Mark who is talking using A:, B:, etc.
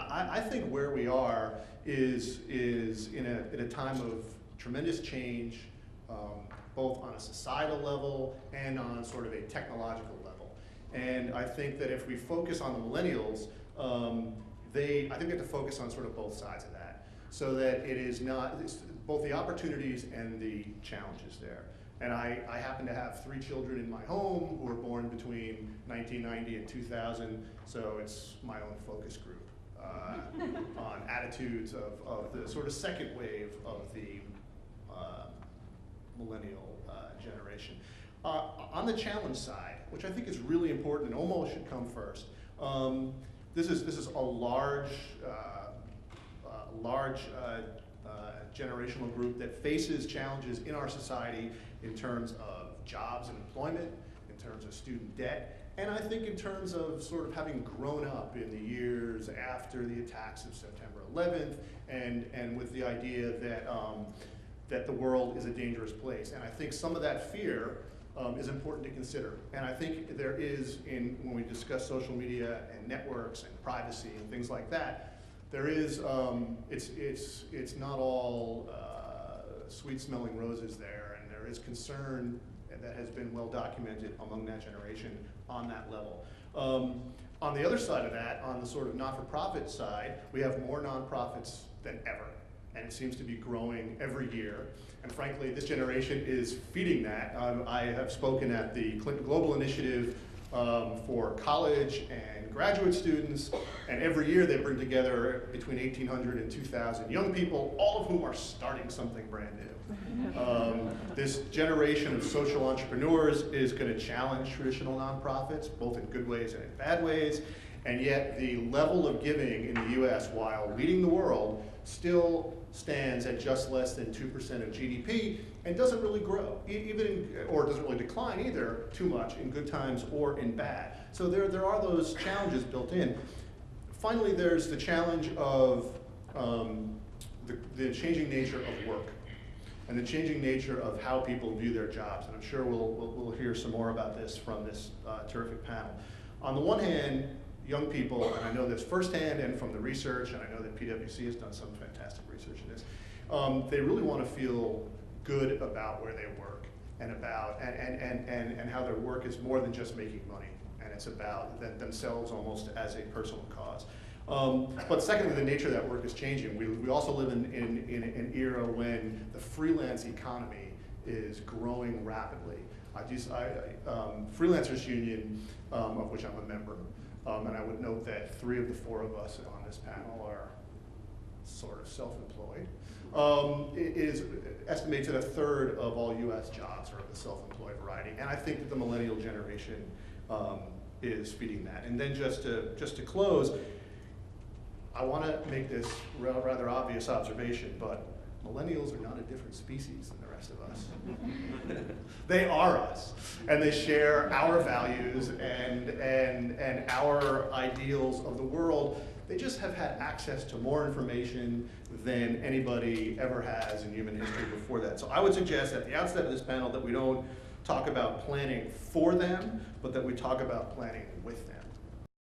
A: I think where we are is in a time of tremendous change, both on a societal level and on sort of a technological level. And I think that if we focus on the millennials, I think we have to focus on sort of both sides of that, so that it is not both the opportunities and the challenges there. And I happen to have 3 children in my home who were born between 1990 and 2000, so it's my own focus group on attitudes of the sort of second wave of the millennial generation. On the challenge side, which I think is really important and almost should come first, this is a large generational group that faces challenges in our society in terms of jobs and employment, in terms of student debt, and I think in terms of sort of having grown up in the years after the attacks of September 11th, and with the idea that the world is a dangerous place. And I think some of that fear is important to consider. And I think there is, when we discuss social media and networks and privacy and things like that, there is, it's not all sweet-smelling roses there, and there is concern that has been well documented among that generation on that level. On the other side of that, on the sort of not-for-profit side, we have more nonprofits than ever, and it seems to be growing every year. And frankly, this generation is feeding that. I have spoken at the Clinton Global Initiative for college and graduate students, and every year they bring together between 1,800 and 2,000 young people, all of whom are starting something brand new. This generation of social entrepreneurs is going to challenge traditional nonprofits, both in good ways and in bad ways, and yet the level of giving in the US, while leading the world, still stands at just less than 2% of GDP and doesn't really grow, or doesn't really decline either too much in good times or in bad. So there are those challenges built in. Finally, there's the challenge of the changing nature of work and the changing nature of how people view their jobs. And I'm sure we'll hear some more about this from this terrific panel. On the one hand, young people, and I know this firsthand and from the research, and I know that PwC has done some fantastic research in this, they really want to feel good about where they work and about and how their work is more than just making money, and it's about themselves almost as a personal cause. But secondly, the nature of that work is changing. We also live in an era when the freelance economy is growing rapidly. Freelancers Union, of which I'm a member, and I would note that 3 of the 4 of us on this panel are sort of self-employed, estimates that 1/3 of all US jobs are of the self-employed variety. And I think that the millennial generation is feeding that. And then just to close, I want to make this rather obvious observation, but millennials are not a different species than the rest of us. They are us, and they share our values and our ideals of the world. They just have had access to more information than anybody ever has in human history before that. So I would suggest at the outset of this panel that we don't talk about planning for them, but that we talk about planning with them.